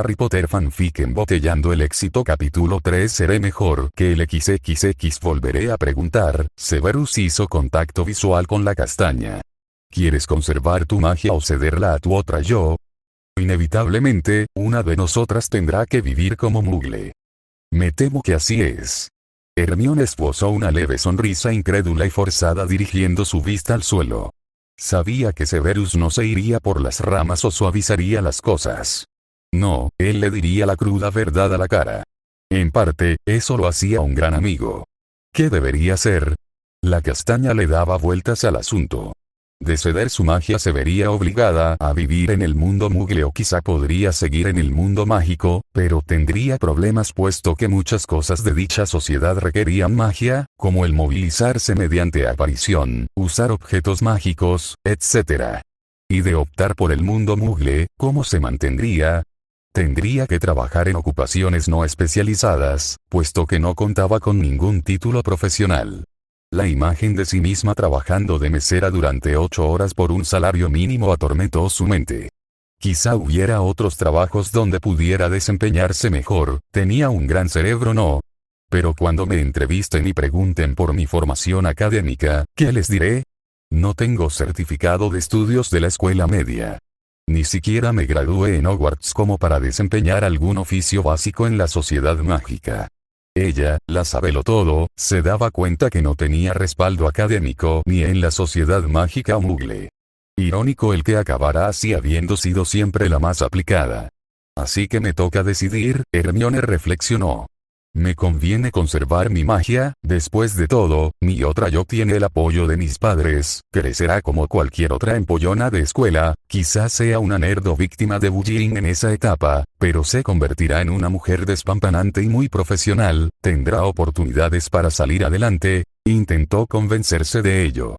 Harry Potter Fanfic Embotellando el éxito capítulo 3. Seré mejor que el XXX. Volveré a preguntar. Severus hizo contacto visual con la castaña. ¿Quieres conservar tu magia o cederla a tu otra yo? Inevitablemente, una de nosotras tendrá que vivir como Muggle. Me temo que así es. Hermione esbozó una leve sonrisa incrédula y forzada dirigiendo su vista al suelo. Sabía que Severus no se iría por las ramas o suavizaría las cosas. No, él le diría la cruda verdad a la cara. En parte, eso lo hacía un gran amigo. ¿Qué debería hacer? La castaña le daba vueltas al asunto. De ceder su magia se vería obligada a vivir en el mundo Muggle o quizá podría seguir en el mundo mágico, pero tendría problemas puesto que muchas cosas de dicha sociedad requerían magia, como el movilizarse mediante aparición, usar objetos mágicos, etc. Y de optar por el mundo Muggle, ¿cómo se mantendría? Tendría que trabajar en ocupaciones no especializadas, puesto que no contaba con ningún título profesional. La imagen de sí misma trabajando de mesera durante 8 horas por un salario mínimo atormentó su mente. Quizá hubiera otros trabajos donde pudiera desempeñarse mejor, tenía un gran cerebro, ¿no? Pero cuando me entrevisten y pregunten por mi formación académica, ¿qué les diré? No tengo certificado de estudios de la escuela media. Ni siquiera me gradué en Hogwarts como para desempeñar algún oficio básico en la sociedad mágica. Ella, la sabelotodo, se daba cuenta que no tenía respaldo académico ni en la sociedad mágica o Muggle. Irónico el que acabara así habiendo sido siempre la más aplicada. Así que me toca decidir, Hermione reflexionó. Me conviene conservar mi magia, después de todo, mi otra yo tiene el apoyo de mis padres, crecerá como cualquier otra empollona de escuela, quizás sea una nerd o víctima de bullying en esa etapa, pero se convertirá en una mujer despampanante y muy profesional, tendrá oportunidades para salir adelante, intentó convencerse de ello.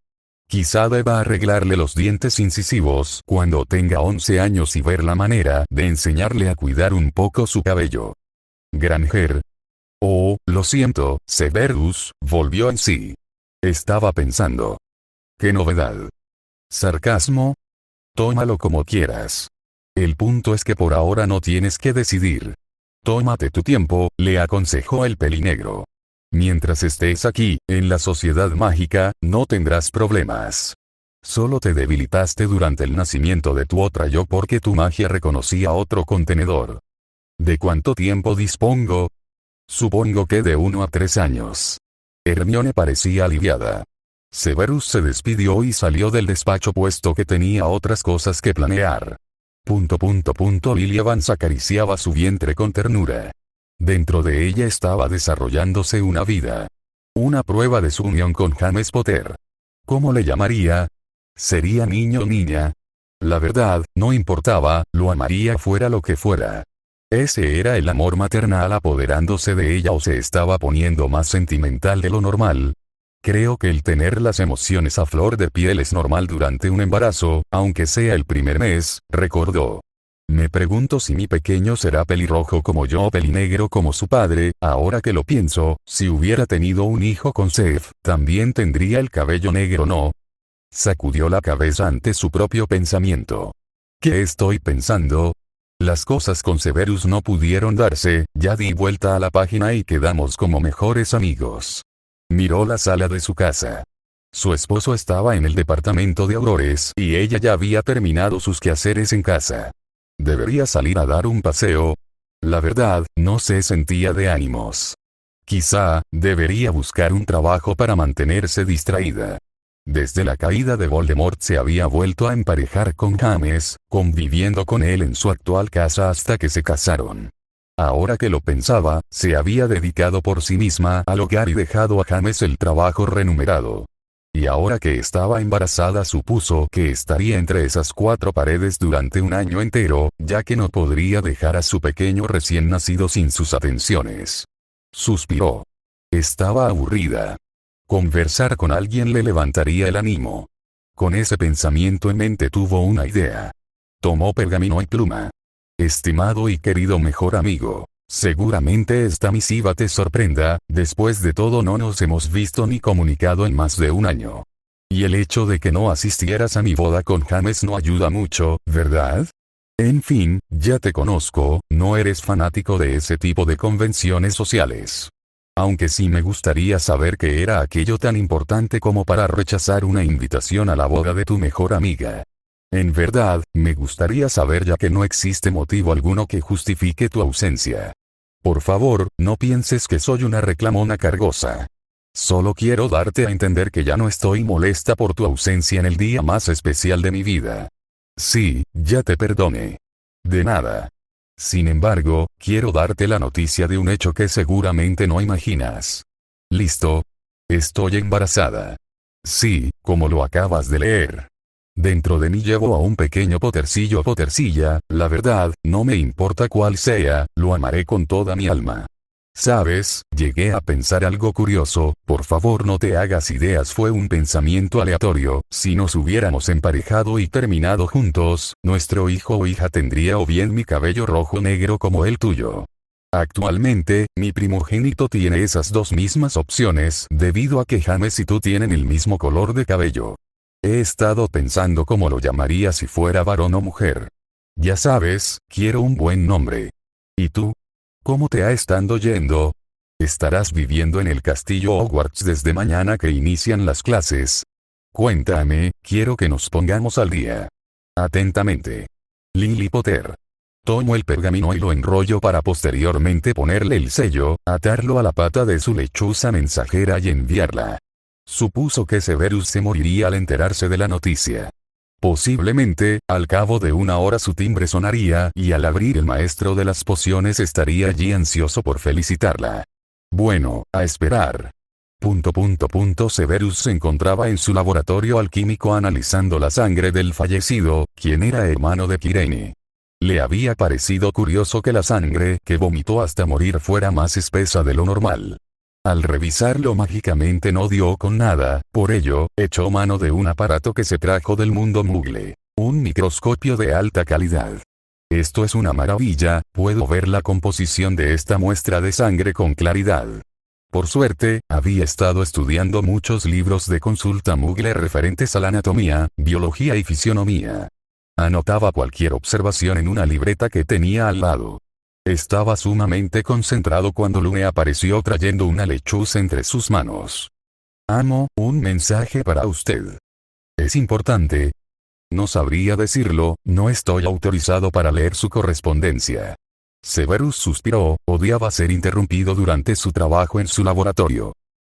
Quizá deba arreglarle los dientes incisivos cuando tenga 11 años y ver la manera de enseñarle a cuidar un poco su cabello. Granger. Oh, lo siento, Severus, volvió en sí. Estaba pensando. ¿Qué novedad? ¿Sarcasmo? Tómalo como quieras. El punto es que por ahora no tienes que decidir. Tómate tu tiempo, le aconsejó el pelinegro. Mientras estés aquí, en la sociedad mágica, no tendrás problemas. Solo te debilitaste durante el nacimiento de tu otra yo porque tu magia reconocía otro contenedor. ¿De cuánto tiempo dispongo? Supongo que de 1 a 3 años. Hermione parecía aliviada. Severus se despidió y salió del despacho puesto que tenía otras cosas que planear. Lily Evans acariciaba su vientre con ternura. Dentro de ella estaba desarrollándose una vida. Una prueba de su unión con James Potter. ¿Cómo le llamaría? ¿Sería niño o niña? La verdad, no importaba, lo amaría fuera lo que fuera. ¿Ese era el amor maternal apoderándose de ella o se estaba poniendo más sentimental de lo normal? Creo que el tener las emociones a flor de piel es normal durante un embarazo, aunque sea el primer mes, recordó. Me pregunto si mi pequeño será pelirrojo como yo o pelinegro como su padre, ahora que lo pienso, si hubiera tenido un hijo con Seth, también tendría el cabello negro, ¿no? Sacudió la cabeza ante su propio pensamiento. ¿Qué estoy pensando? Las cosas con Severus no pudieron darse, ya di vuelta a la página y quedamos como mejores amigos. Miró la sala de su casa. Su esposo estaba en el departamento de Aurores y ella ya había terminado sus quehaceres en casa. ¿Debería salir a dar un paseo? La verdad, no se sentía de ánimos. Quizá, debería buscar un trabajo para mantenerse distraída. Desde la caída de Voldemort se había vuelto a emparejar con James, conviviendo con él en su actual casa hasta que se casaron. Ahora que lo pensaba, se había dedicado por sí misma al hogar y dejado a James el trabajo remunerado. Y ahora que estaba embarazada supuso que estaría entre esas 4 paredes durante un año entero, ya que no podría dejar a su pequeño recién nacido sin sus atenciones. Suspiró. Estaba aburrida. Conversar con alguien le levantaría el ánimo. Con ese pensamiento en mente tuvo una idea. Tomó pergamino y pluma. Estimado y querido mejor amigo, seguramente esta misiva te sorprenda, después de todo no nos hemos visto ni comunicado en más de un año. Y el hecho de que no asistieras a mi boda con James no ayuda mucho, ¿verdad? En fin, ya te conozco, no eres fanático de ese tipo de convenciones sociales. Aunque sí me gustaría saber qué era aquello tan importante como para rechazar una invitación a la boda de tu mejor amiga. En verdad, me gustaría saber ya que no existe motivo alguno que justifique tu ausencia. Por favor, no pienses que soy una reclamona cargosa. Solo quiero darte a entender que ya no estoy molesta por tu ausencia en el día más especial de mi vida. Sí, ya te perdoné. De nada. Sin embargo, quiero darte la noticia de un hecho que seguramente no imaginas. ¿Listo? Estoy embarazada. Sí, como lo acabas de leer. Dentro de mí llevo a un pequeño Pottercillo o Pottercilla, la verdad, no me importa cuál sea, lo amaré con toda mi alma. ¿Sabes? Llegué a pensar algo curioso, por favor no te hagas ideas, fue un pensamiento aleatorio, si nos hubiéramos emparejado y terminado juntos, nuestro hijo o hija tendría o bien mi cabello rojo o negro como el tuyo. Actualmente, mi primogénito tiene esas dos mismas opciones debido a que James y tú tienen el mismo color de cabello. He estado pensando cómo lo llamaría si fuera varón o mujer. Ya sabes, quiero un buen nombre. ¿Y tú? ¿Cómo te ha estado yendo? ¿Estarás viviendo en el castillo Hogwarts desde mañana que inician las clases? Cuéntame, quiero que nos pongamos al día. Atentamente. Lily Potter. Tomo el pergamino y lo enrollo para posteriormente ponerle el sello, atarlo a la pata de su lechuza mensajera y enviarla. Supuso que Severus se moriría al enterarse de la noticia. Posiblemente, al cabo de una hora su timbre sonaría y al abrir el maestro de las pociones estaría allí ansioso por felicitarla. Bueno, a esperar. Severus se encontraba en su laboratorio alquímico analizando la sangre del fallecido, quien era hermano de Kirene. Le había parecido curioso que la sangre que vomitó hasta morir fuera más espesa de lo normal. Al revisarlo mágicamente no dio con nada, por ello, echó mano de un aparato que se trajo del mundo Mugle. Un microscopio de alta calidad. Esto es una maravilla, puedo ver la composición de esta muestra de sangre con claridad. Por suerte, había estado estudiando muchos libros de consulta Mugle referentes a la anatomía, biología y fisionomía. Anotaba cualquier observación en una libreta que tenía al lado. Estaba sumamente concentrado cuando Lune apareció trayendo una lechuza entre sus manos. Amo, un mensaje para usted. ¿Es importante? No sabría decirlo, no estoy autorizado para leer su correspondencia. Severus suspiró, odiaba ser interrumpido durante su trabajo en su laboratorio.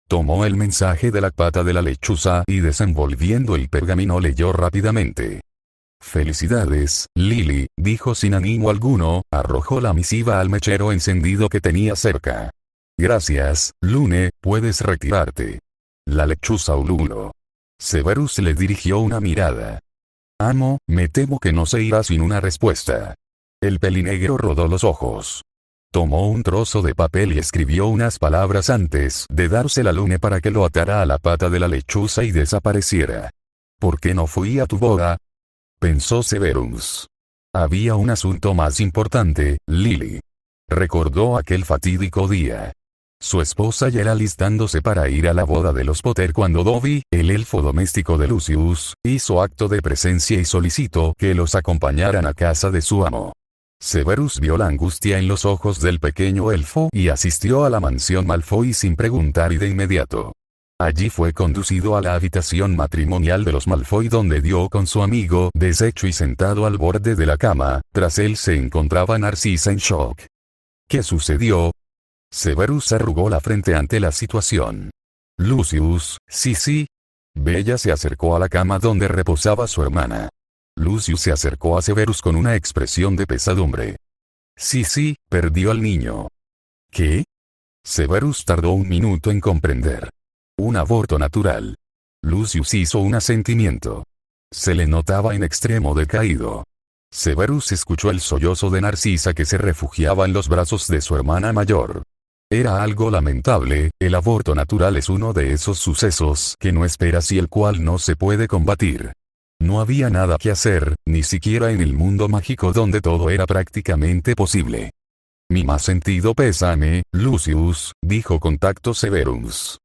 Tomó el mensaje de la pata de la lechuza y desenvolviendo el pergamino leyó rápidamente. Felicidades, Lily, dijo sin ánimo alguno, arrojó la misiva al mechero encendido que tenía cerca. Gracias, Lune, puedes retirarte. La lechuza ululó. Severus le dirigió una mirada. Amo, me temo que no se irá sin una respuesta. El pelinegro rodó los ojos. Tomó un trozo de papel y escribió unas palabras antes de dársela a Lune para que lo atara a la pata de la lechuza y desapareciera. ¿Por qué no fui a tu boda? Pensó Severus. Había un asunto más importante, Lily. Recordó aquel fatídico día. Su esposa ya era alistándose para ir a la boda de los Potter cuando Dobby, el elfo doméstico de Lucius, hizo acto de presencia y solicitó que los acompañaran a casa de su amo. Severus vio la angustia en los ojos del pequeño elfo y asistió a la mansión Malfoy sin preguntar y de inmediato. Allí fue conducido a la habitación matrimonial de los Malfoy donde dio con su amigo deshecho y sentado al borde de la cama, tras él se encontraba Narcisa en shock. ¿Qué sucedió? Severus arrugó la frente ante la situación. Lucius, sí. Bella se acercó a la cama donde reposaba su hermana. Lucius se acercó a Severus con una expresión de pesadumbre. Sí, perdió al niño. ¿Qué? Severus tardó un minuto en comprender. Un aborto natural. Lucius hizo un asentimiento. Se le notaba en extremo decaído. Severus escuchó el sollozo de Narcisa que se refugiaba en los brazos de su hermana mayor. Era algo lamentable, el aborto natural es uno de esos sucesos que no esperas y el cual no se puede combatir. No había nada que hacer, ni siquiera en el mundo mágico donde todo era prácticamente posible. Mi más sentido pésame, Lucius, dijo con tacto Severus.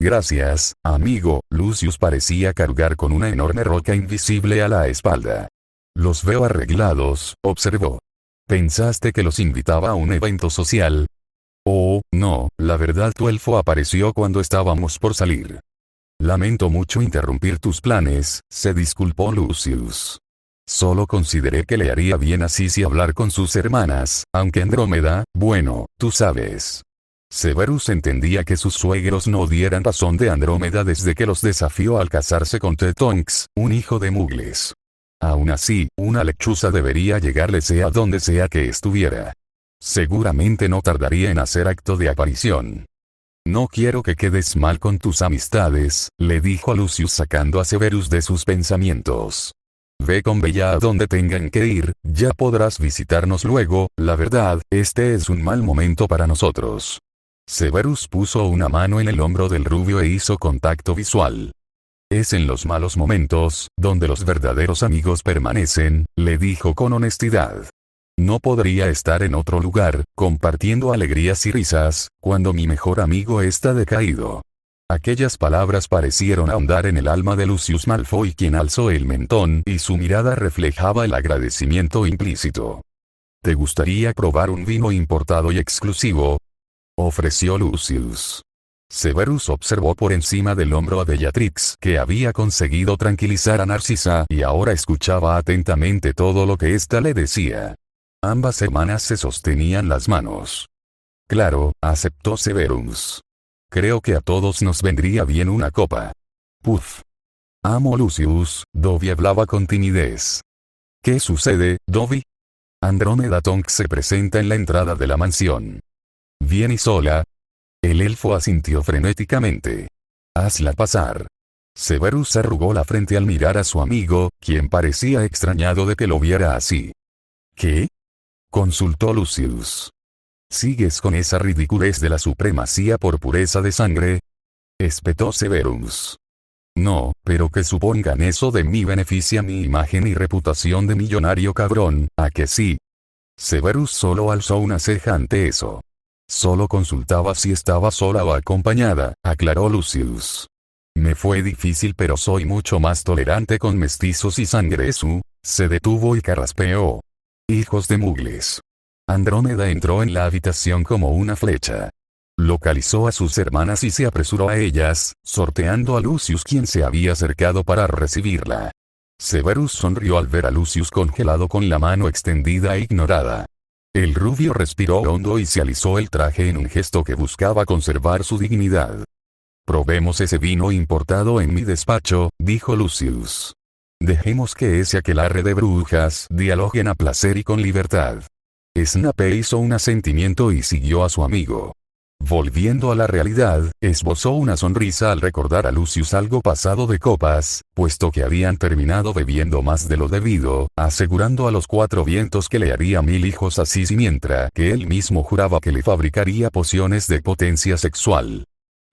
Gracias, amigo. Lucius parecía cargar con una enorme roca invisible a la espalda. Los veo arreglados, observó. ¿Pensaste que los invitaba a un evento social? Oh, no, la verdad tu elfo apareció cuando estábamos por salir. Lamento mucho interrumpir tus planes, se disculpó Lucius. Solo consideré que le haría bien a Sisi hablar con sus hermanas, aunque Andrómeda, bueno, tú sabes. Severus entendía que sus suegros no dieran razón de Andrómeda desde que los desafió al casarse con Tonks, un hijo de Mugles. Aún así, una lechuza debería llegarle sea donde sea que estuviera. Seguramente no tardaría en hacer acto de aparición. No quiero que quedes mal con tus amistades, le dijo a Lucius sacando a Severus de sus pensamientos. Ve con Bella a donde tengan que ir, ya podrás visitarnos luego, la verdad, este es un mal momento para nosotros. Severus puso una mano en el hombro del rubio e hizo contacto visual. Es en los malos momentos, donde los verdaderos amigos permanecen, le dijo con honestidad. No podría estar en otro lugar, compartiendo alegrías y risas, cuando mi mejor amigo está decaído. Aquellas palabras parecieron ahondar en el alma de Lucius Malfoy, quien alzó el mentón y su mirada reflejaba el agradecimiento implícito. ¿Te gustaría probar un vino importado y exclusivo?, ofreció Lucius. Severus observó por encima del hombro a Bellatrix, que había conseguido tranquilizar a Narcisa y ahora escuchaba atentamente todo lo que ésta le decía. Ambas hermanas se sostenían las manos. Claro, aceptó Severus. Creo que a todos nos vendría bien una copa. Puf. Amo Lucius, Dobby hablaba con timidez. ¿Qué sucede, Dobby? Andrómeda Tonks se presenta en la entrada de la mansión. ¿Viene sola? El elfo asintió frenéticamente. Hazla pasar. Severus arrugó la frente al mirar a su amigo, quien parecía extrañado de que lo viera así. ¿Qué?, consultó Lucius. ¿Sigues con esa ridiculez de la supremacía por pureza de sangre?, espetó Severus. No, pero que supongan eso de mí beneficia mi imagen y reputación de millonario cabrón, ¿a que sí? Severus solo alzó una ceja ante eso. Solo consultaba si estaba sola o acompañada, aclaró Lucius. Me fue difícil, pero soy mucho más tolerante con mestizos y sangresu. Se detuvo y carraspeó. Hijos de Mugles. Andrómeda entró en la habitación como una flecha. Localizó a sus hermanas y se apresuró a ellas, sorteando a Lucius, quien se había acercado para recibirla. Severus sonrió al ver a Lucius congelado con la mano extendida e ignorada. El rubio respiró hondo y se alisó el traje en un gesto que buscaba conservar su dignidad. Probemos ese vino importado en mi despacho, dijo Lucius. Dejemos que ese aquelarre de brujas dialoguen a placer y con libertad. Snape hizo un asentimiento y siguió a su amigo. Volviendo a la realidad, esbozó una sonrisa al recordar a Lucius algo pasado de copas, puesto que habían terminado bebiendo más de lo debido, asegurando a los cuatro vientos que le haría 1000 hijos a Sisi, mientras que él mismo juraba que le fabricaría pociones de potencia sexual.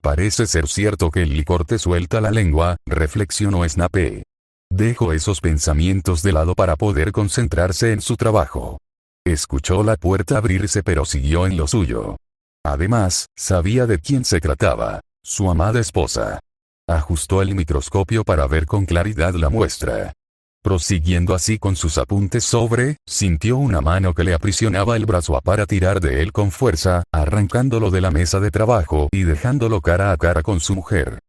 Parece ser cierto que el licor te suelta la lengua, reflexionó Snape. Dejó esos pensamientos de lado para poder concentrarse en su trabajo. Escuchó la puerta abrirse pero siguió en lo suyo. Además, sabía de quién se trataba, su amada esposa. Ajustó el microscopio para ver con claridad la muestra. Prosiguiendo así con sus apuntes sintió una mano que le aprisionaba el brazo para tirar de él con fuerza, arrancándolo de la mesa de trabajo y dejándolo cara a cara con su mujer.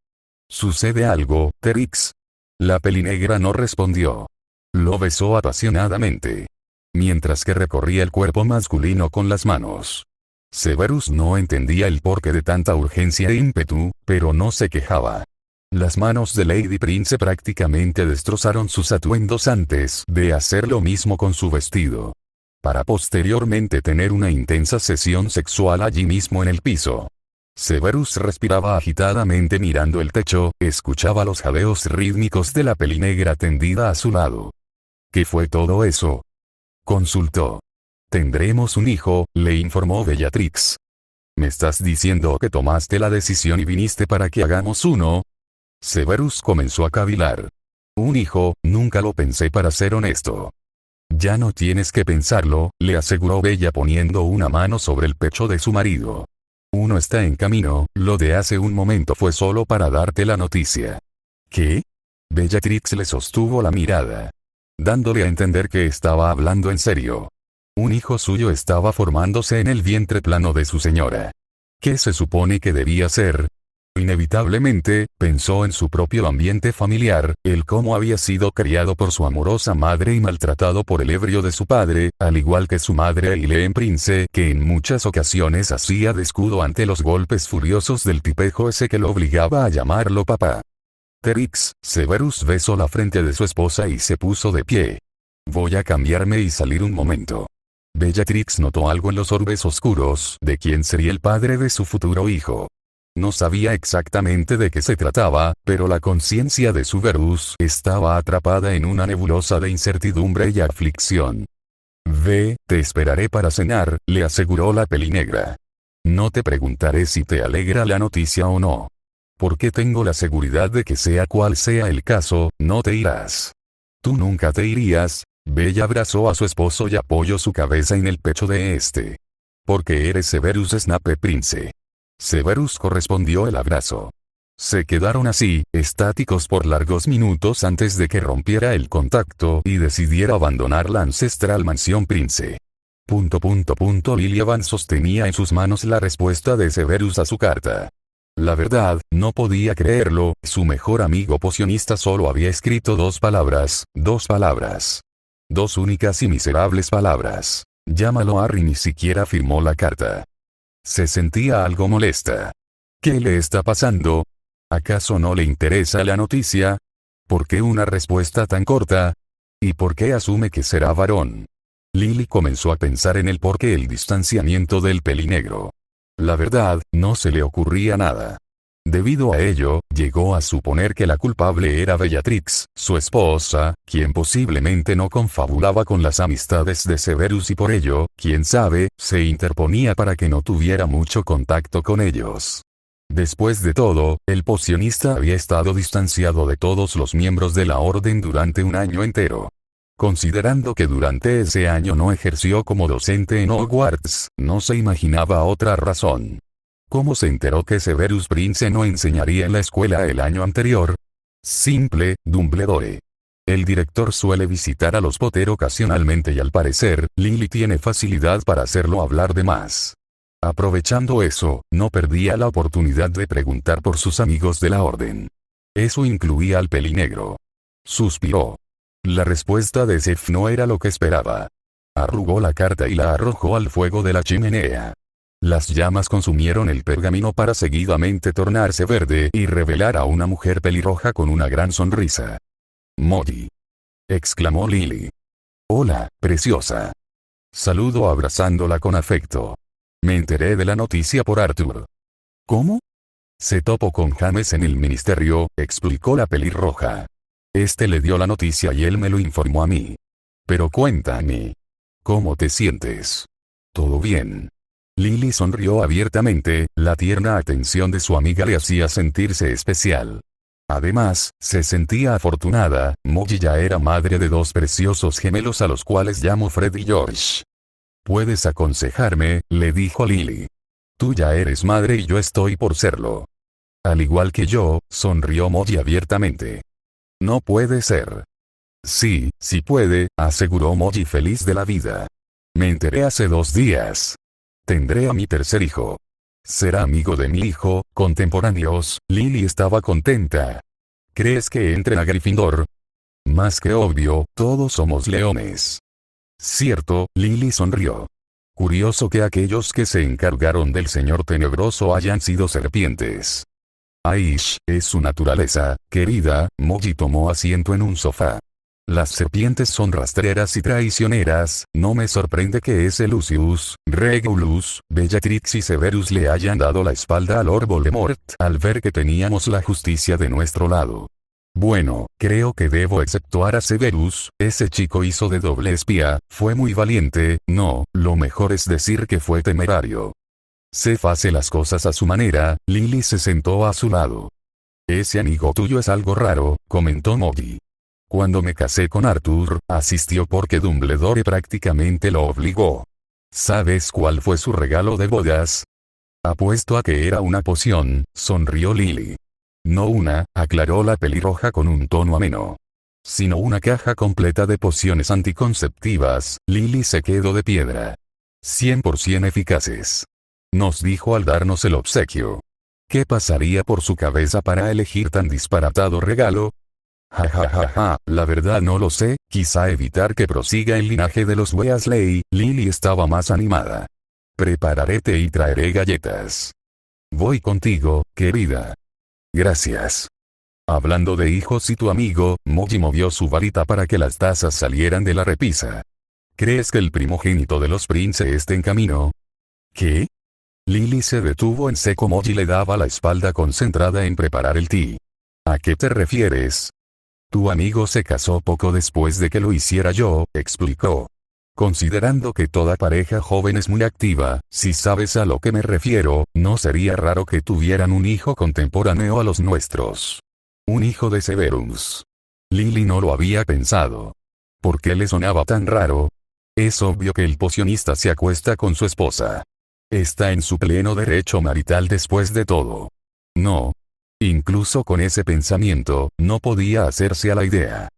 ¿Sucede algo, Terix? La pelinegra no respondió. Lo besó apasionadamente, mientras que recorría el cuerpo masculino con las manos. Severus no entendía el porqué de tanta urgencia e ímpetu, pero no se quejaba. Las manos de Lady Prince prácticamente destrozaron sus atuendos antes de hacer lo mismo con su vestido, para posteriormente tener una intensa sesión sexual allí mismo en el piso. Severus respiraba agitadamente mirando el techo, escuchaba los jadeos rítmicos de la pelinegra tendida a su lado. ¿Qué fue todo eso?, consultó. Tendremos un hijo, le informó Bellatrix. ¿Me estás diciendo que tomaste la decisión y viniste para que hagamos uno? Severus comenzó a cavilar. Un hijo, nunca lo pensé, para ser honesto. Ya no tienes que pensarlo, le aseguró Bella poniendo una mano sobre el pecho de su marido. Uno está en camino, lo de hace un momento fue solo para darte la noticia. ¿Qué? Bellatrix le sostuvo la mirada. dándole a entender que estaba hablando en serio. Un hijo suyo estaba formándose en el vientre plano de su señora. ¿Qué se supone que debía ser? Inevitablemente, pensó en su propio ambiente familiar, el cómo había sido criado por su amorosa madre y maltratado por el ebrio de su padre, al igual que su madre Eileen Prince, que en muchas ocasiones hacía de escudo ante los golpes furiosos del tipejo ese que lo obligaba a llamarlo papá. Trix, Severus besó la frente de su esposa y se puso de pie. Voy a cambiarme y salir un momento. Bellatrix notó algo en los orbes oscuros de quién sería el padre de su futuro hijo. No sabía exactamente de qué se trataba, pero la conciencia de Severus estaba atrapada en una nebulosa de incertidumbre y aflicción. Ve, te esperaré para cenar, le aseguró la pelinegra. No te preguntaré si te alegra la noticia o no. Porque tengo la seguridad de que sea cual sea el caso, no te irás. Tú nunca te irías. Bella abrazó a su esposo y apoyó su cabeza en el pecho de este. Porque eres Severus Snape Prince. Severus correspondió el abrazo. Se quedaron así, estáticos por largos minutos antes de que rompiera el contacto y decidiera abandonar la ancestral mansión Prince. Liliaban sostenía en sus manos la respuesta de Severus a su carta. La verdad, no podía creerlo, su mejor amigo pocionista solo había escrito dos palabras. Dos únicas y miserables palabras. Llámalo Harry. Ni siquiera firmó la carta. Se sentía algo molesta. ¿Qué le está pasando? ¿Acaso no le interesa la noticia? ¿Por qué una respuesta tan corta? ¿Y por qué asume que será varón? Lily comenzó a pensar en el porqué el distanciamiento del pelinegro. La verdad, no se le ocurría nada. Debido a ello, llegó a suponer que la culpable era Bellatrix, su esposa, quien posiblemente no confabulaba con las amistades de Severus y por ello, quién sabe, se interponía para que no tuviera mucho contacto con ellos. Después de todo, el pocionista había estado distanciado de todos los miembros de la orden durante un año entero. Considerando que durante ese año no ejerció como docente en Hogwarts, no se imaginaba otra razón. ¿Cómo se enteró que Severus Prince no enseñaría en la escuela el año anterior? Simple, Dumbledore. El director suele visitar a los Potter ocasionalmente y al parecer, Lily tiene facilidad para hacerlo hablar de más. Aprovechando eso, no perdía la oportunidad de preguntar por sus amigos de la orden. Eso incluía al pelinegro. Suspiró. La respuesta de Seth no era lo que esperaba. Arrugó la carta y la arrojó al fuego de la chimenea. Las llamas consumieron el pergamino para seguidamente tornarse verde y revelar a una mujer pelirroja con una gran sonrisa. «Molly», exclamó Lily. «Hola, preciosa». Saludó abrazándola con afecto. «Me enteré de la noticia por Arthur». «¿Cómo?» «Se topó con James en el ministerio», explicó la pelirroja. «Este le dio la noticia y él me lo informó a mí. Pero cuéntame. ¿Cómo te sientes? ¿Todo bien?» Lily sonrió abiertamente, la tierna atención de su amiga le hacía sentirse especial. Además, se sentía afortunada, Molly ya era madre de dos preciosos gemelos a los cuales llamo Fred y George. «Puedes aconsejarme», le dijo Lily. «Tú ya eres madre y yo estoy por serlo». «Al igual que yo», sonrió Molly abiertamente. «No puede ser». «Sí, sí puede», aseguró Molly feliz de la vida. «Me enteré hace 2 días. Tendré a mi tercer hijo. Será amigo de mi hijo, contemporáneos». Lily estaba contenta. «¿Crees que entren a Gryffindor?» «Más que obvio, todos somos leones». «Cierto», Lily sonrió. «Curioso que aquellos que se encargaron del señor tenebroso hayan sido serpientes». «Aish, es su naturaleza, querida». Molly tomó asiento en un sofá. «Las serpientes son rastreras y traicioneras, no me sorprende que ese Lucius, Regulus, Bellatrix y Severus le hayan dado la espalda a Lord Voldemort al ver que teníamos la justicia de nuestro lado. Bueno, creo que debo exceptuar a Severus, ese chico hizo de doble espía, fue muy valiente, no, lo mejor es decir que fue temerario». «Seth hace las cosas a su manera». Lily se sentó a su lado. «Ese amigo tuyo es algo raro», comentó Molly. «Cuando me casé con Arthur, asistió porque Dumbledore prácticamente lo obligó. ¿Sabes cuál fue su regalo de bodas?» «Apuesto a que era una poción», sonrió Lily. «No una», aclaró la pelirroja con un tono ameno. sino una caja completa de pociones anticonceptivas. Lily se quedó de piedra. 100% eficaces. Nos dijo al darnos el obsequio. ¿Qué pasaría por su cabeza para elegir tan disparatado regalo? Ja ja ja ja, la verdad no lo sé, quizá evitar que prosiga el linaje de los Weasley. Lily estaba más animada. Prepararé té y traeré galletas. Voy contigo, querida. Gracias. Hablando de hijos y tu amigo, Molly movió su varita para que las tazas salieran de la repisa. ¿Crees que el primogénito de los Prince esté en camino? ¿Qué? Lily se detuvo en seco. Molly le daba la espalda concentrada en preparar el té. ¿A qué te refieres? Tu amigo se casó poco después de que lo hiciera yo, explicó. Considerando que toda pareja joven es muy activa, si sabes a lo que me refiero, no sería raro que tuvieran un hijo contemporáneo a los nuestros. Un hijo de Severus. Lily no lo había pensado. ¿Por qué le sonaba tan raro? Es obvio que el pocionista se acuesta con su esposa. Está en su pleno derecho marital después de todo. No. Incluso con ese pensamiento, no podía hacerse a la idea.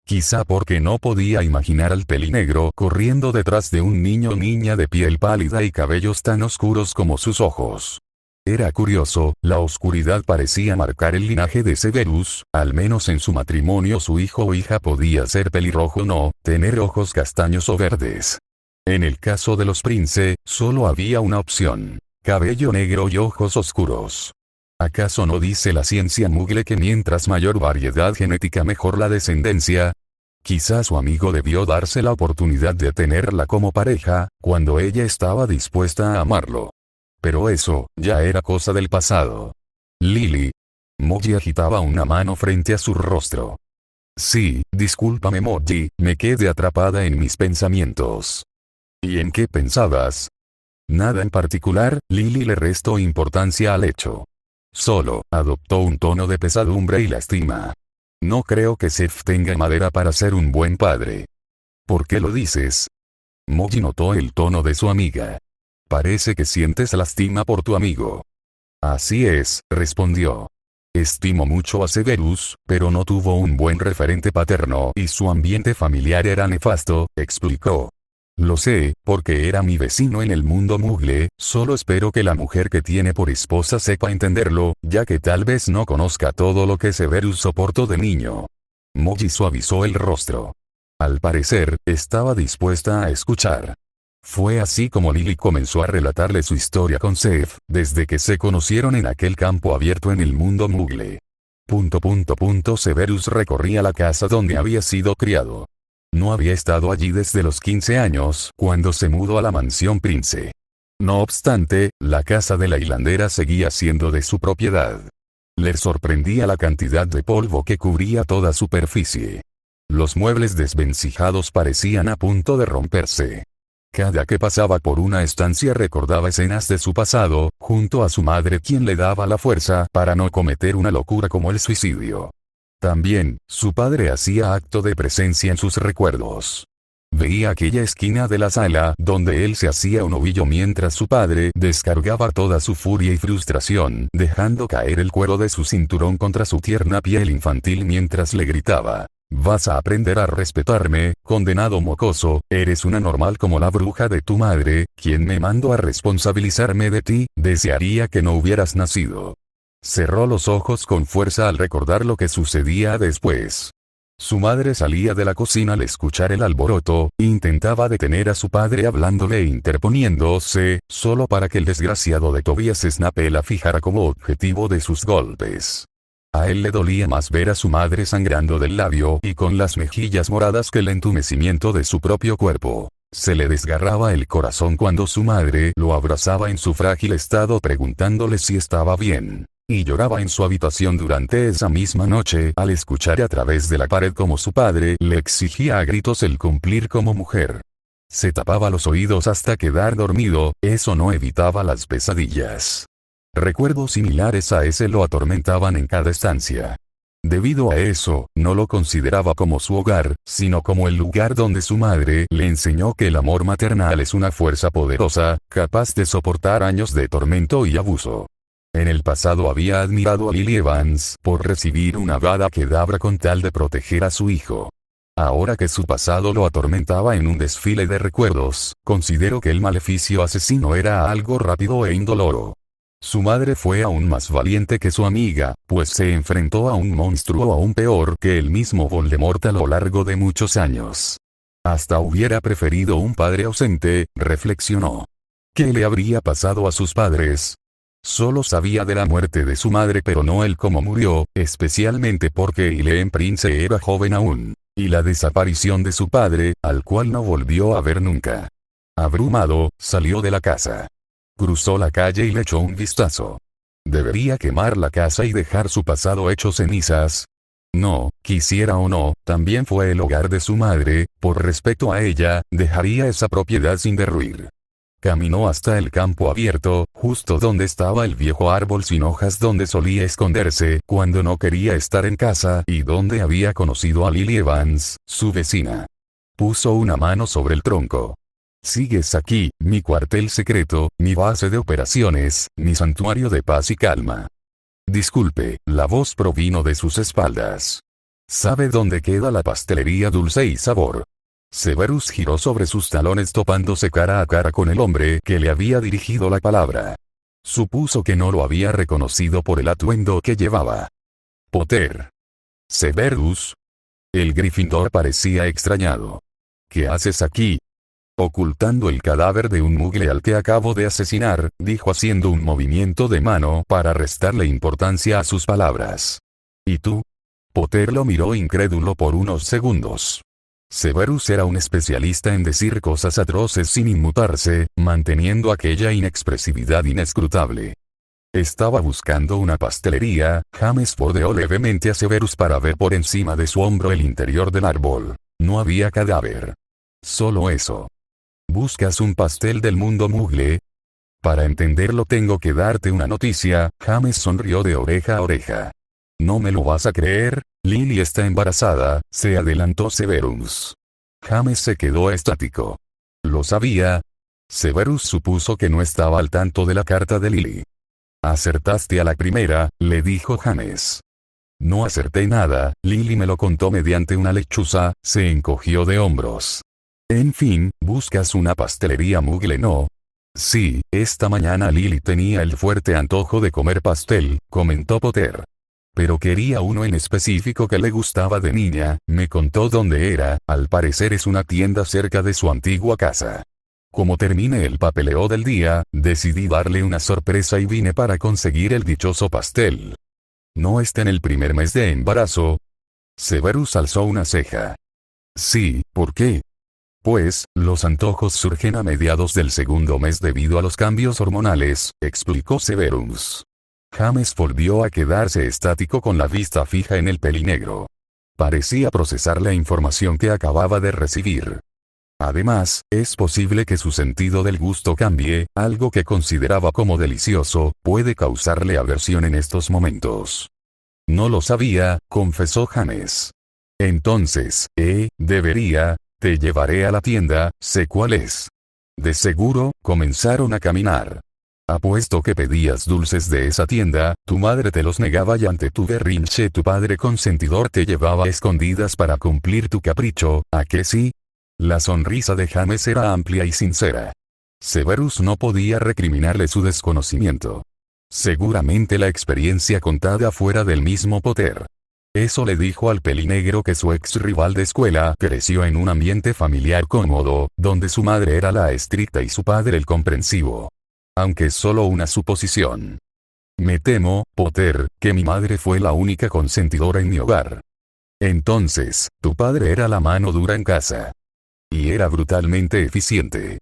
Quizá porque no podía imaginar al pelinegro corriendo detrás de un niño o niña de piel pálida y cabellos tan oscuros como sus ojos. Era curioso, la oscuridad parecía marcar el linaje de Severus, al menos en su matrimonio su hijo o hija podía ser pelirrojo o no, tener ojos castaños o verdes. En el caso de los Prince, solo había una opción: cabello negro y ojos oscuros. ¿Acaso no dice la ciencia Muggle que mientras mayor variedad genética mejor la descendencia? Quizá su amigo debió darse la oportunidad de tenerla como pareja, cuando ella estaba dispuesta a amarlo. Pero eso, ya era cosa del pasado. Lily. Molly agitaba una mano frente a su rostro. Sí, discúlpame Molly, me quedé atrapada en mis pensamientos. ¿Y en qué pensabas? Nada en particular. Lily le restó importancia al hecho. Solo, adoptó un tono de pesadumbre y lastima. No creo que Seth tenga madera para ser un buen padre. ¿Por qué lo dices? Molly notó el tono de su amiga. Parece que sientes lástima por tu amigo. Así es, respondió. Estimo mucho a Severus, pero no tuvo un buen referente paterno y su ambiente familiar era nefasto, explicó. Lo sé, porque era mi vecino en el mundo Muggle, solo espero que la mujer que tiene por esposa sepa entenderlo, ya que tal vez no conozca todo lo que Severus soportó de niño. Molly suavizó el rostro. Al parecer, estaba dispuesta a escuchar. Fue así como Lily comenzó a relatarle su historia con Seth, desde que se conocieron en aquel campo abierto en el mundo Muggle. Severus recorría la casa donde había sido criado. No había estado allí desde los 15 años, cuando se mudó a la mansión Prince. No obstante, la casa de la hilandera seguía siendo de su propiedad. Le sorprendía la cantidad de polvo que cubría toda superficie. Los muebles desvencijados parecían a punto de romperse. Cada que pasaba por una estancia recordaba escenas de su pasado, junto a su madre quien le daba la fuerza para no cometer una locura como el suicidio. También, su padre hacía acto de presencia en sus recuerdos. Veía aquella esquina de la sala donde él se hacía un ovillo mientras su padre descargaba toda su furia y frustración, dejando caer el cuero de su cinturón contra su tierna piel infantil mientras le gritaba: «Vas a aprender a respetarme, condenado mocoso, eres una normal como la bruja de tu madre, quien me mandó a responsabilizarme de ti, desearía que no hubieras nacido». Cerró los ojos con fuerza al recordar lo que sucedía después. Su madre salía de la cocina al escuchar el alboroto, intentaba detener a su padre hablándole e interponiéndose, solo para que el desgraciado de Tobias Snape la fijara como objetivo de sus golpes. A él le dolía más ver a su madre sangrando del labio y con las mejillas moradas que el entumecimiento de su propio cuerpo. Se le desgarraba el corazón cuando su madre lo abrazaba en su frágil estado preguntándole si estaba bien. Y lloraba en su habitación durante esa misma noche al escuchar a través de la pared como su padre le exigía a gritos el cumplir como mujer. Se tapaba los oídos hasta quedar dormido, eso no evitaba las pesadillas. Recuerdos similares a ese lo atormentaban en cada estancia. Debido a eso, no lo consideraba como su hogar, sino como el lugar donde su madre le enseñó que el amor maternal es una fuerza poderosa, capaz de soportar años de tormento y abuso. En el pasado había admirado a Lily Evans por recibir una Avada Kedavra con tal de proteger a su hijo. Ahora que su pasado lo atormentaba en un desfile de recuerdos, consideró que el maleficio asesino era algo rápido e indoloro. Su madre fue aún más valiente que su amiga, pues se enfrentó a un monstruo aún peor que el mismo Voldemort a lo largo de muchos años. Hasta hubiera preferido un padre ausente, reflexionó. ¿Qué le habría pasado a sus padres? Solo sabía de la muerte de su madre pero no el cómo murió, especialmente porque Eileen Prince era joven aún, y la desaparición de su padre, al cual no volvió a ver nunca. Abrumado, salió de la casa. Cruzó la calle y le echó un vistazo. ¿Debería quemar la casa y dejar su pasado hecho cenizas? No, quisiera o no, también fue el hogar de su madre, por respeto a ella, dejaría esa propiedad sin derruir. Caminó hasta el campo abierto, justo donde estaba el viejo árbol sin hojas donde solía esconderse cuando no quería estar en casa y donde había conocido a Lily Evans, su vecina. Puso una mano sobre el tronco. Sigues aquí, mi cuartel secreto, mi base de operaciones, mi santuario de paz y calma. Disculpe, la voz provino de sus espaldas. ¿Sabe dónde queda la pastelería Dulce y Sabor? Severus giró sobre sus talones topándose cara a cara con el hombre que le había dirigido la palabra. Supuso que no lo había reconocido por el atuendo que llevaba. Potter. Severus. El Gryffindor parecía extrañado. ¿Qué haces aquí? Ocultando el cadáver de un mugle al que acabo de asesinar, dijo haciendo un movimiento de mano para restarle importancia a sus palabras. ¿Y tú? Potter lo miró incrédulo por unos segundos. Severus era un especialista en decir cosas atroces sin inmutarse, manteniendo aquella inexpresividad inescrutable. Estaba buscando una pastelería. James bordeó levemente a Severus para ver por encima de su hombro el interior del árbol. No había cadáver. Solo eso. ¿Buscas un pastel del mundo mugle? Para entenderlo tengo que darte una noticia. James sonrió de oreja a oreja. ¿No me lo vas a creer? Lily está embarazada, se adelantó Severus. James se quedó estático. ¿Lo sabía? Severus supuso que no estaba al tanto de la carta de Lily. Acertaste a la primera, le dijo James. No acerté nada, Lily me lo contó mediante una lechuza, se encogió de hombros. En fin, ¿buscas una pastelería mugle no? Sí, esta mañana Lily tenía el fuerte antojo de comer pastel, comentó Potter. Pero quería uno en específico que le gustaba de niña, me contó dónde era, al parecer es una tienda cerca de su antigua casa. Como terminé el papeleo del día, decidí darle una sorpresa y vine para conseguir el dichoso pastel. ¿No está en el primer mes de embarazo? Severus alzó una ceja. Sí, ¿por qué? Pues, los antojos surgen a mediados del segundo mes debido a los cambios hormonales, explicó Severus. James volvió a quedarse estático con la vista fija en el pelinegro. Parecía procesar la información que acababa de recibir. Además, es posible que su sentido del gusto cambie, algo que consideraba como delicioso, puede causarle aversión en estos momentos. No lo sabía, confesó James. Entonces, debería, te llevaré a la tienda, sé cuál es. De seguro, comenzaron a caminar. Apuesto que pedías dulces de esa tienda, tu madre te los negaba y ante tu berrinche tu padre consentidor te llevaba a escondidas para cumplir tu capricho, ¿a qué sí? La sonrisa de James era amplia y sincera. Severus no podía recriminarle su desconocimiento. Seguramente la experiencia contada fuera del mismo Potter. Eso le dijo al pelinegro que su ex rival de escuela creció en un ambiente familiar cómodo, donde su madre era la estricta y su padre el comprensivo. Aunque es solo una suposición. Me temo, Potter, que mi madre fue la única consentidora en mi hogar. Entonces, tu padre era la mano dura en casa. Y era brutalmente eficiente.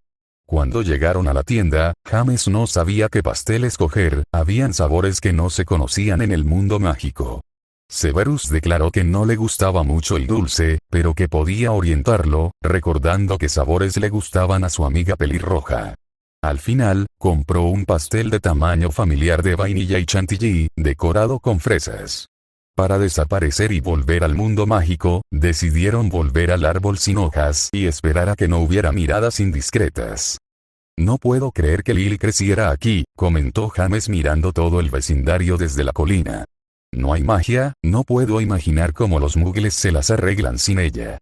Cuando llegaron a la tienda, James no sabía qué pastel escoger, habían sabores que no se conocían en el mundo mágico. Severus declaró que no le gustaba mucho el dulce, pero que podía orientarlo, recordando qué sabores le gustaban a su amiga pelirroja. Al final, compró un pastel de tamaño familiar de vainilla y chantilly, decorado con fresas. Para desaparecer y volver al mundo mágico, decidieron volver al árbol sin hojas y esperar a que no hubiera miradas indiscretas. No puedo creer que Lily creciera aquí, comentó James mirando todo el vecindario desde la colina. No hay magia, no puedo imaginar cómo los muggles se las arreglan sin ella.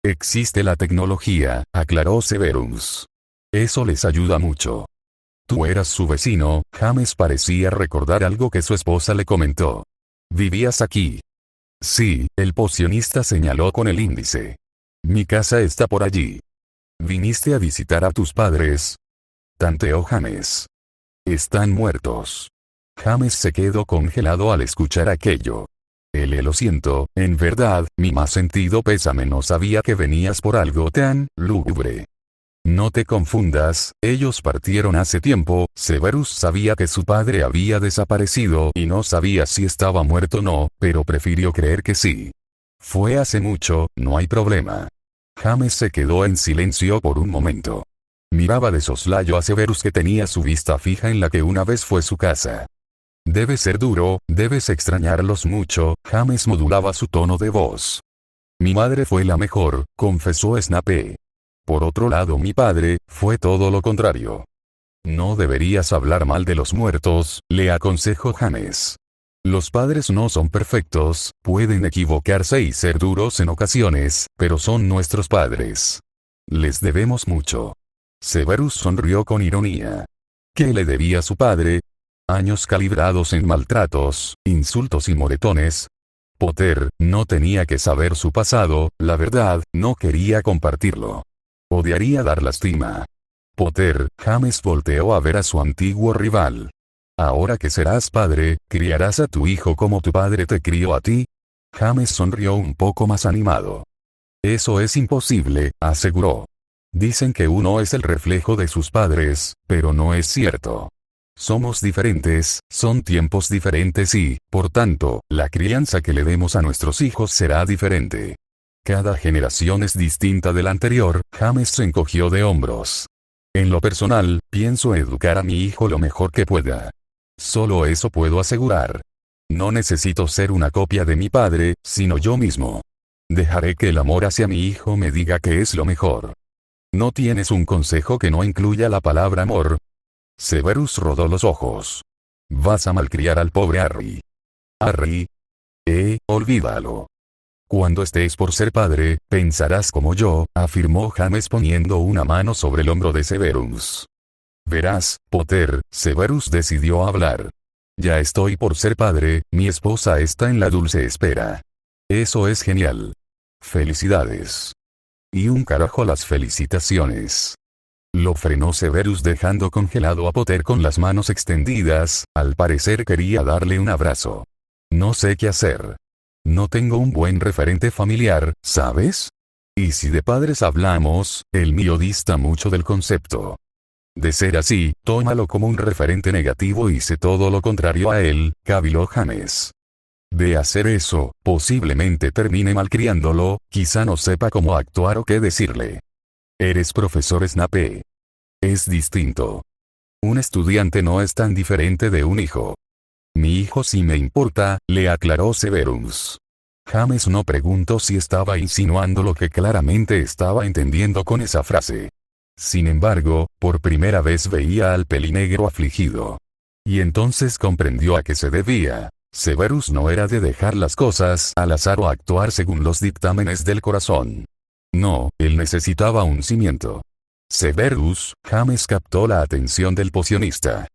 Existe la tecnología, aclaró Severus. Eso les ayuda mucho. Tú eras su vecino, James parecía recordar algo que su esposa le comentó. ¿Vivías aquí? Sí, el pocionista señaló con el índice. Mi casa está por allí. ¿Viniste a visitar a tus padres? Tanteó James. Están muertos. James se quedó congelado al escuchar aquello. Lo siento, en verdad, mi más sentido pésame, no sabía que venías por algo tan lúgubre. No te confundas, ellos partieron hace tiempo. Severus sabía que su padre había desaparecido y no sabía si estaba muerto o no, pero prefirió creer que sí. Fue hace mucho, no hay problema. James se quedó en silencio por un momento. Miraba de soslayo a Severus, que tenía su vista fija en la que una vez fue su casa. Debe ser duro, debes extrañarlos mucho. James modulaba su tono de voz. Mi madre fue la mejor, confesó Snape. Por otro lado, mi padre fue todo lo contrario. No deberías hablar mal de los muertos, le aconsejó James. Los padres no son perfectos, pueden equivocarse y ser duros en ocasiones, pero son nuestros padres. Les debemos mucho. Severus sonrió con ironía. ¿Qué le debía a su padre? Años calibrados en maltratos, insultos y moretones. Potter no tenía que saber su pasado, la verdad, no quería compartirlo. Odiaría dar lástima. Potter, James volteó a ver a su antiguo rival. Ahora que serás padre, ¿criarás a tu hijo como tu padre te crió a ti? James sonrió un poco más animado. Eso es imposible, aseguró. Dicen que uno es el reflejo de sus padres, pero no es cierto. Somos diferentes, son tiempos diferentes y, por tanto, la crianza que le demos a nuestros hijos será diferente. Cada generación es distinta de la anterior. James se encogió de hombros. En lo personal, pienso educar a mi hijo lo mejor que pueda. Solo eso puedo asegurar. No necesito ser una copia de mi padre, sino yo mismo. Dejaré que el amor hacia mi hijo me diga qué es lo mejor. ¿No tienes un consejo que no incluya la palabra amor? Severus rodó los ojos. Vas a malcriar al pobre Harry. Harry. Olvídalo. Cuando estés por ser padre, pensarás como yo, afirmó James poniendo una mano sobre el hombro de Severus. Verás, Potter, Severus decidió hablar. Ya estoy por ser padre, mi esposa está en la dulce espera. Eso es genial. Felicidades. Y un carajo las felicitaciones. Lo frenó Severus dejando congelado a Potter con las manos extendidas, al parecer quería darle un abrazo. No sé qué hacer. No tengo un buen referente familiar, ¿sabes? Y si de padres hablamos, el mío dista mucho del concepto. De ser así, tómalo como un referente negativo y sé todo lo contrario a él, caviló James. De hacer eso, posiblemente termine malcriándolo, quizá no sepa cómo actuar o qué decirle. Eres profesor Snape. Es distinto. Un estudiante no es tan diferente de un hijo. Mi hijo sí me importa, le aclaró Severus. James no preguntó si estaba insinuando lo que claramente estaba entendiendo con esa frase. Sin embargo, por primera vez veía al pelinegro afligido. Y entonces comprendió a qué se debía. Severus no era de dejar las cosas al azar o actuar según los dictámenes del corazón. No, él necesitaba un cimiento. Severus, James captó la atención del pocionista.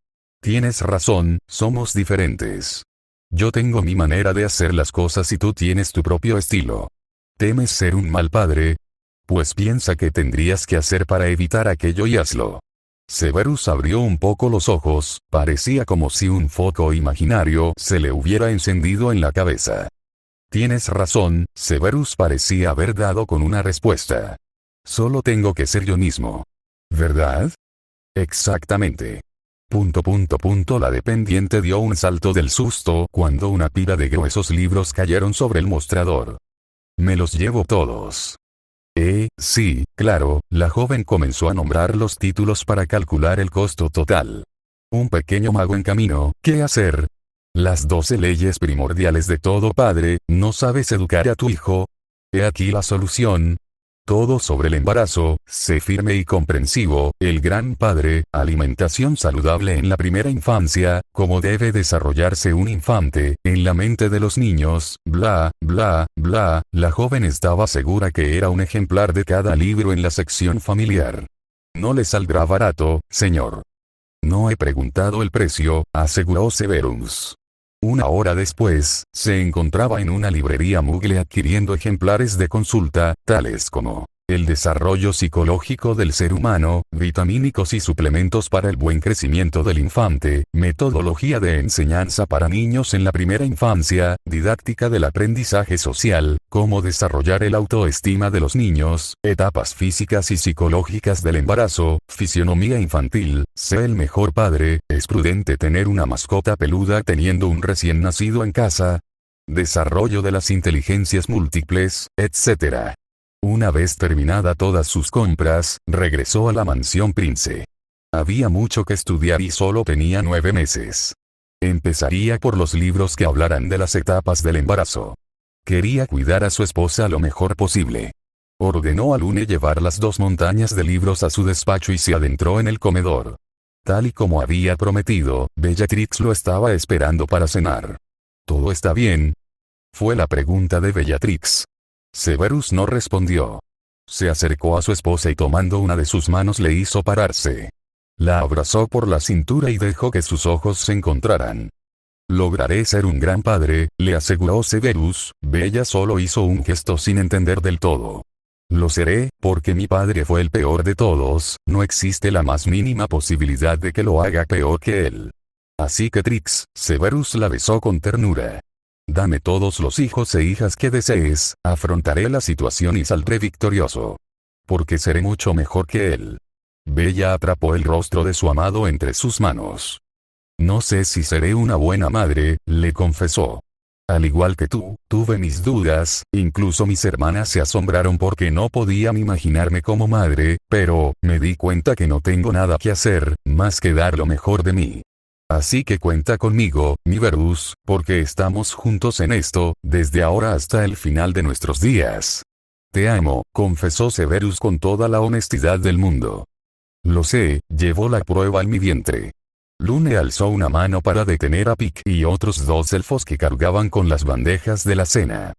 Tienes razón, somos diferentes. Yo tengo mi manera de hacer las cosas y tú tienes tu propio estilo. ¿Temes ser un mal padre? Pues piensa qué tendrías que hacer para evitar aquello y hazlo. Severus abrió un poco los ojos, parecía como si un foco imaginario se le hubiera encendido en la cabeza. Tienes razón, Severus parecía haber dado con una respuesta. Solo tengo que ser yo mismo. ¿Verdad? Exactamente. La dependiente dio un salto del susto cuando una pila de gruesos libros cayeron sobre el mostrador. Me los llevo todos. Sí, claro, la joven comenzó a nombrar los títulos para calcular el costo total. Un pequeño mago en camino, ¿qué hacer? Las 12 leyes primordiales de todo padre, ¿no sabes educar a tu hijo? He aquí la solución. Todo sobre el embarazo, sé firme y comprensivo, el gran padre, alimentación saludable en la primera infancia, cómo debe desarrollarse un infante, en la mente de los niños, bla, bla, bla. La joven estaba segura que era un ejemplar de cada libro en la sección familiar. No le saldrá barato, señor. No he preguntado el precio, aseguró Severus. Una hora después, se encontraba en una librería Mugle adquiriendo ejemplares de consulta, tales como el desarrollo psicológico del ser humano, vitamínicos y suplementos para el buen crecimiento del infante, metodología de enseñanza para niños en la primera infancia, didáctica del aprendizaje social, cómo desarrollar el autoestima de los niños, etapas físicas y psicológicas del embarazo, fisionomía infantil, sé el mejor padre, es prudente tener una mascota peluda teniendo un recién nacido en casa, desarrollo de las inteligencias múltiples, etc. Una vez terminada todas sus compras, regresó a la mansión Prince. Había mucho que estudiar y solo tenía 9 meses. Empezaría por los libros que hablaran de las etapas del embarazo. Quería cuidar a su esposa lo mejor posible. Ordenó a Lune llevar las 2 montañas de libros a su despacho y se adentró en el comedor. Tal y como había prometido, Bellatrix lo estaba esperando para cenar. ¿Todo está bien?, fue la pregunta de Bellatrix. Severus no respondió. Se acercó a su esposa y tomando una de sus manos le hizo pararse. La abrazó por la cintura y dejó que sus ojos se encontraran. Lograré ser un gran padre, le aseguró Severus. Bella solo hizo un gesto sin entender del todo. Lo seré, porque mi padre fue el peor de todos, no existe la más mínima posibilidad de que lo haga peor que él. Así que Trix, Severus la besó con ternura. Dame todos los hijos e hijas que desees, afrontaré la situación y saldré victorioso. Porque seré mucho mejor que él. Bella atrapó el rostro de su amado entre sus manos. No sé si seré una buena madre, le confesó. Al igual que tú, tuve mis dudas, incluso mis hermanas se asombraron porque no podían imaginarme como madre, pero, me di cuenta que no tengo nada que hacer, más que dar lo mejor de mí. Así que cuenta conmigo, mi Verus, porque estamos juntos en esto, desde ahora hasta el final de nuestros días. Te amo, confesó Severus con toda la honestidad del mundo. Lo sé, llevó la prueba en mi vientre. Lune alzó una mano para detener a Pic y otros 2 elfos que cargaban con las bandejas de la cena.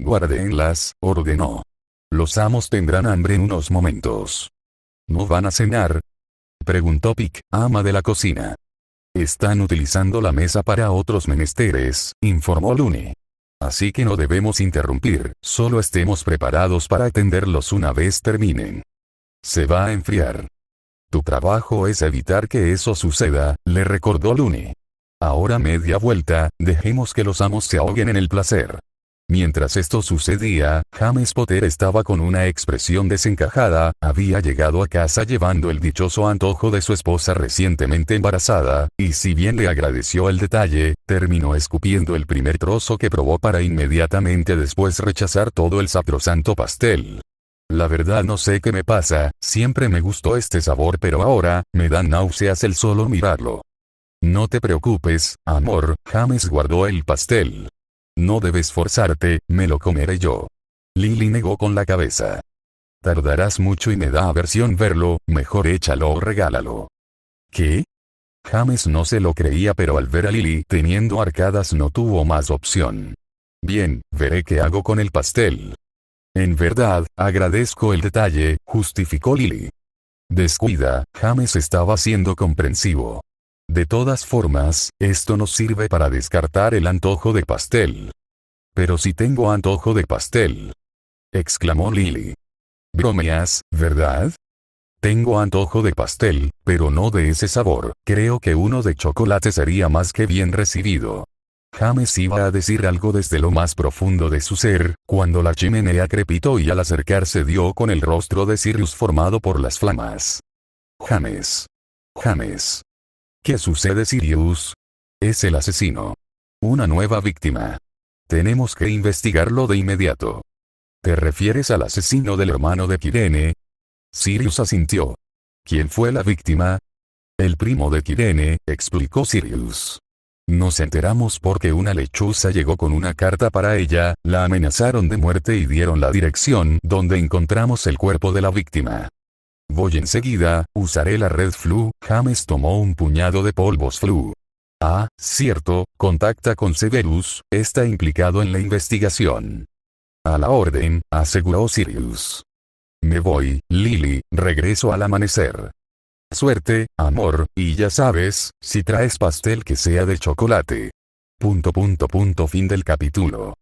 Guárdenlas, ordenó. Los amos tendrán hambre en unos momentos. ¿No van a cenar?, preguntó Pic, ama de la cocina. Están utilizando la mesa para otros menesteres, informó Lune. Así que no debemos interrumpir, solo estemos preparados para atenderlos una vez terminen. Se va a enfriar. Tu trabajo es evitar que eso suceda, le recordó Lune. Ahora media vuelta, dejemos que los amos se ahoguen en el placer. Mientras esto sucedía, James Potter estaba con una expresión desencajada, había llegado a casa llevando el dichoso antojo de su esposa recientemente embarazada, y si bien le agradeció el detalle, terminó escupiendo el primer trozo que probó para inmediatamente después rechazar todo el sacrosanto pastel. La verdad no sé qué me pasa, siempre me gustó este sabor pero ahora, me dan náuseas el solo mirarlo. No te preocupes, amor, James guardó el pastel. No debes forzarte, me lo comeré yo. Lily negó con la cabeza. Tardarás mucho y me da aversión verlo, mejor échalo o regálalo. ¿Qué? James no se lo creía pero al ver a Lily teniendo arcadas no tuvo más opción. Bien, veré qué hago con el pastel. En verdad, agradezco el detalle, justificó Lily. Descuida, James estaba siendo comprensivo. De todas formas, esto nos sirve para descartar el antojo de pastel. Pero si tengo antojo de pastel, exclamó Lily. Bromeas, ¿verdad? Tengo antojo de pastel, pero no de ese sabor, creo que uno de chocolate sería más que bien recibido. James iba a decir algo desde lo más profundo de su ser, cuando la chimenea crepitó y al acercarse dio con el rostro de Sirius formado por las flamas. James. James. ¿Qué sucede, Sirius? Es el asesino. Una nueva víctima. Tenemos que investigarlo de inmediato. ¿Te refieres al asesino del hermano de Kirene? Sirius asintió. ¿Quién fue la víctima? El primo de Kirene, explicó Sirius. Nos enteramos porque una lechuza llegó con una carta para ella, la amenazaron de muerte y dieron la dirección donde encontramos el cuerpo de la víctima. Voy enseguida, usaré la red Flu. James tomó un puñado de polvos Flu. Ah, cierto, contacta con Severus, está implicado en la investigación. A la orden, aseguró Sirius. Me voy, Lily, regreso al amanecer. Suerte, amor, y ya sabes, si traes pastel que sea de chocolate. Fin del capítulo.